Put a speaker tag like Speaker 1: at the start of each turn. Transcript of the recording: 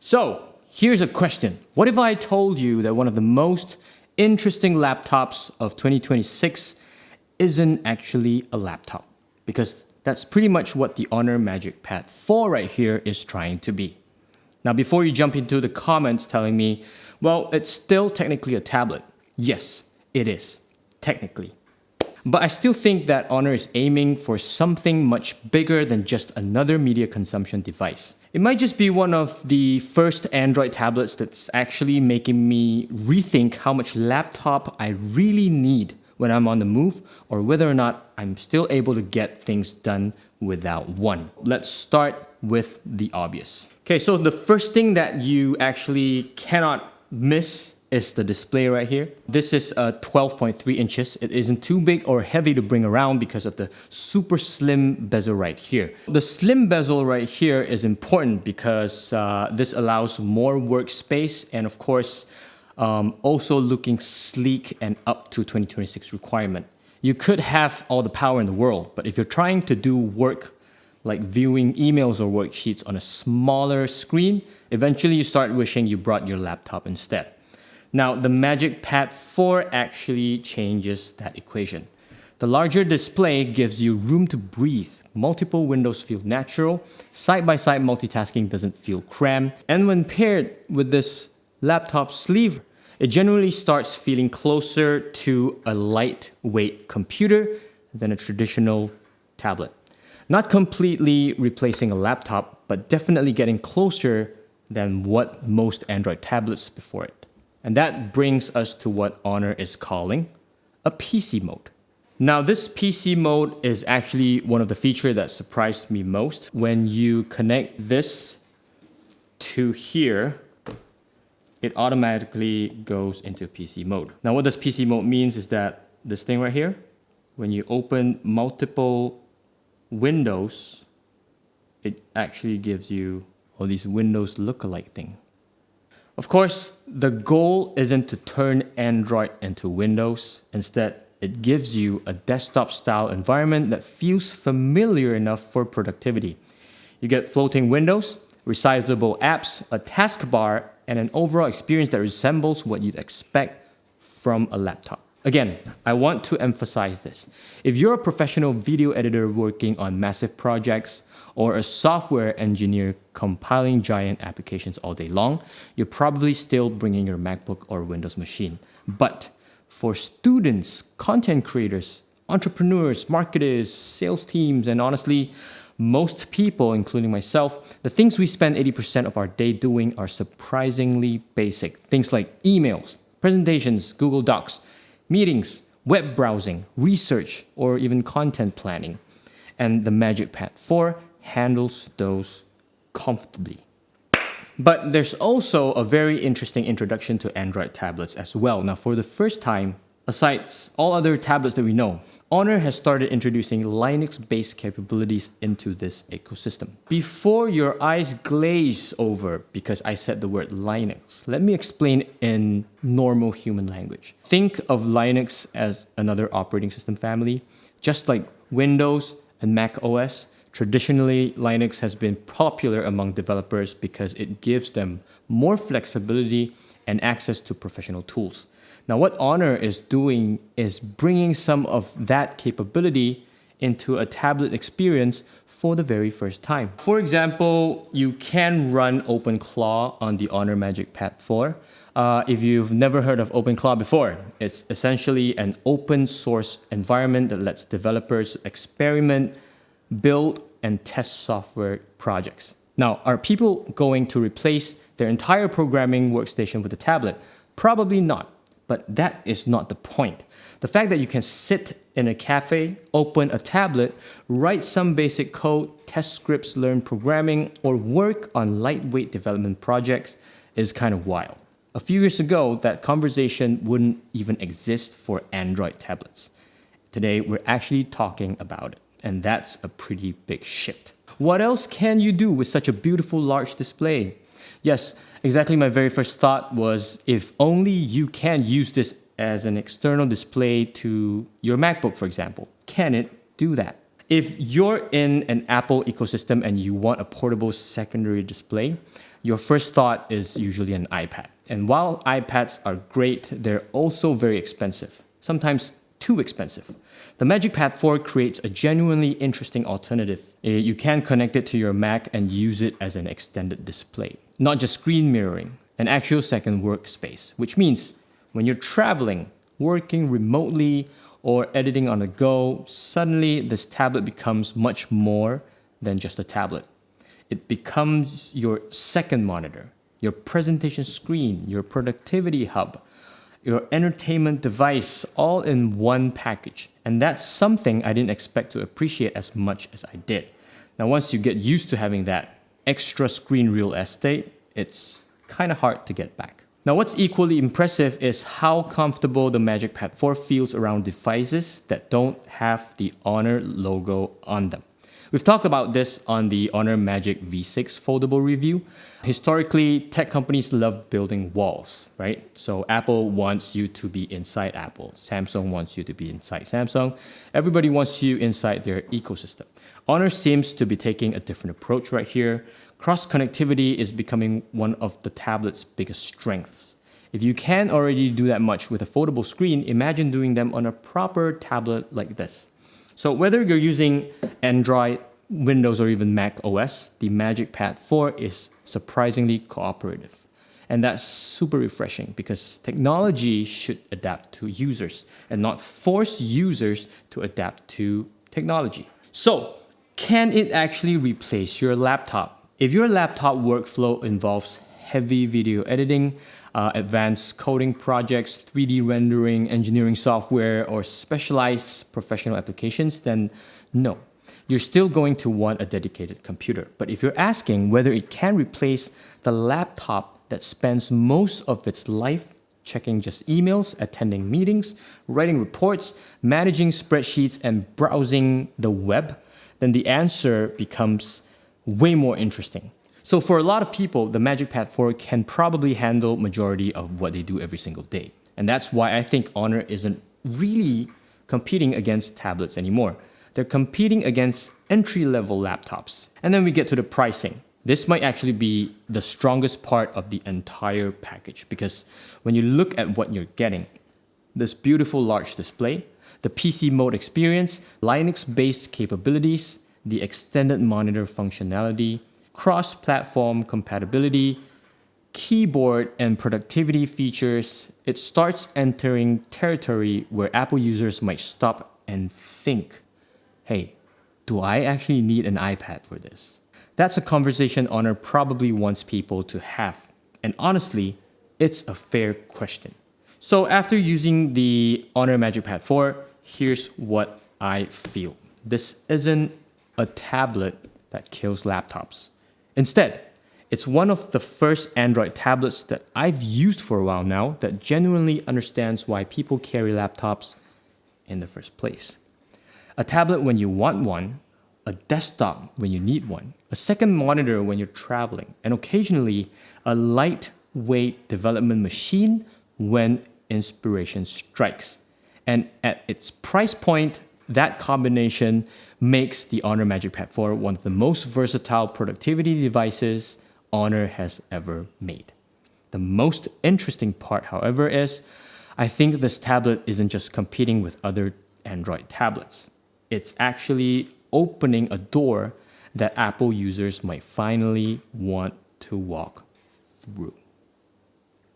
Speaker 1: So here's a question. What if I told you that one of the most interesting laptops of 2026 isn't actually a laptop? Because that's pretty much what the Honor MagicPad 4 right here is trying to be. Now, before you jump into the comments telling me, well, it's still technically a tablet. Yes, it is, technically. But I still think that Honor is aiming for something much bigger than just another media consumption device. It might just be one of the first Android tablets that's actually making me rethink how much laptop I really need when I'm on the move, or whether or not I'm still able to get things done without one. Let's start with the obvious. Okay, so the first thing that you actually cannot miss is the display right here. This is 12.3 inches. It isn't too big or heavy to bring around because of the super slim bezel right here. The slim bezel right here is important because this allows more workspace and of course, also looking sleek and up to 2026 requirement. You could have all the power in the world, but if you're trying to do work like viewing emails or worksheets on a smaller screen, eventually you start wishing you brought your laptop instead. Now, the MagicPad 4 actually changes that equation. The larger display gives you room to breathe. Multiple windows feel natural. Side-by-side multitasking doesn't feel cramped. And when paired with this laptop sleeve, it generally starts feeling closer to a lightweight computer than a traditional tablet. Not completely replacing a laptop, but definitely getting closer than what most Android tablets before it. And that brings us to what Honor is calling a PC mode. Now, this PC mode is actually one of the features that surprised me most. When you connect this to here, it automatically goes into PC mode. Now, what this PC mode means is that this thing right here, when you open multiple windows, it actually gives you all these Windows lookalike thing. Of course, the goal isn't to turn Android into Windows. Instead, it gives you a desktop-style environment that feels familiar enough for productivity. You get floating windows, resizable apps, a taskbar, and an overall experience that resembles what you'd expect from a laptop. Again, I want to emphasize this. If you're a professional video editor working on massive projects, or a software engineer compiling giant applications all day long, you're probably still bringing your MacBook or Windows machine. But for students, content creators, entrepreneurs, marketers, sales teams, and honestly, most people, including myself, the things we spend 80% of our day doing are surprisingly basic. Things like emails, presentations, Google Docs, meetings, web browsing, research, or even content planning. And the MagicPad 4 handles those comfortably. But there's also a very interesting introduction to Android tablets as well. Now, for the first time, aside all other tablets that we know, Honor has started introducing Linux-based capabilities into this ecosystem. Before your eyes glaze over because I said the word Linux, let me explain in normal human language. Think of Linux as another operating system family, just like Windows and Mac OS. Traditionally, Linux has been popular among developers because it gives them more flexibility and access to professional tools. Now, what Honor is doing is bringing some of that capability into a tablet experience for the very first time. For example, you can run OpenClaw on the Honor MagicPad 4. If you've never heard of OpenClaw before, it's essentially an open source environment that lets developers experiment, build, and test software projects. Now, are people going to replace their entire programming workstation with a tablet? Probably not, but that is not the point. The fact that you can sit in a cafe, open a tablet, write some basic code, test scripts, learn programming, or work on lightweight development projects is kind of wild. A few years ago, that conversation wouldn't even exist for Android tablets. Today, we're actually talking about it. And that's a pretty big shift. What else can you do with such a beautiful large display? Yes, exactly my very first thought was if only you can use this as an external display to your MacBook, for example. Can it do that? If you're in an Apple ecosystem and you want a portable secondary display, your first thought is usually an iPad. And while iPads are great, they're also very expensive, sometimes too expensive. The MagicPad 4 creates a genuinely interesting alternative. You can connect it to your Mac and use it as an extended display, not just screen mirroring, an actual second workspace, which means when you're traveling, working remotely, or editing on the go, suddenly this tablet becomes much more than just a tablet. It becomes your second monitor, your presentation screen, your productivity hub, your entertainment device, all in one package. And that's something I didn't expect to appreciate as much as I did. Now, once you get used to having that extra screen real estate, it's kind of hard to get back. Now, what's equally impressive is how comfortable the MagicPad 4 feels around devices that don't have the Honor logo on them. We've talked about this on the Honor Magic V6 foldable review. Historically, tech companies love building walls, right? So Apple wants you to be inside Apple. Samsung wants you to be inside Samsung. Everybody wants you inside their ecosystem. Honor seems to be taking a different approach right here. Cross-connectivity is becoming one of the tablet's biggest strengths. If you can already do that much with a foldable screen, imagine doing them on a proper tablet like this. So whether you're using Android, Windows, or even Mac OS, the MagicPad 4 is surprisingly cooperative. And that's super refreshing because technology should adapt to users and not force users to adapt to technology. So, can it actually replace your laptop? If your laptop workflow involves heavy video editing, advanced coding projects, 3D rendering, engineering software, or specialized professional applications, then no. You're still going to want a dedicated computer. But if you're asking whether it can replace the laptop that spends most of its life checking just emails, attending meetings, writing reports, managing spreadsheets, and browsing the web, then the answer becomes way more interesting. So for a lot of people, the MagicPad 4 can probably handle majority of what they do every single day. And that's why I think Honor isn't really competing against tablets anymore. They're competing against entry-level laptops. And then we get to the pricing. This might actually be the strongest part of the entire package because when you look at what you're getting, this beautiful large display, the PC mode experience, Linux-based capabilities, the extended monitor functionality, cross-platform compatibility, keyboard and productivity features, it starts entering territory where Apple users might stop and think, hey, do I actually need an iPad for this? That's a conversation Honor probably wants people to have. And honestly, it's a fair question. So after using the Honor MagicPad 4, here's what I feel. This isn't a tablet that kills laptops. Instead, it's one of the first Android tablets that I've used for a while now that genuinely understands why people carry laptops in the first place. A tablet when you want one, a desktop when you need one, a second monitor when you're traveling, and occasionally a lightweight development machine when inspiration strikes. And at its price point, that combination makes the Honor MagicPad 4 one of the most versatile productivity devices Honor has ever made. The most interesting part, however, is I think this tablet isn't just competing with other Android tablets. It's actually opening a door that Apple users might finally want to walk through.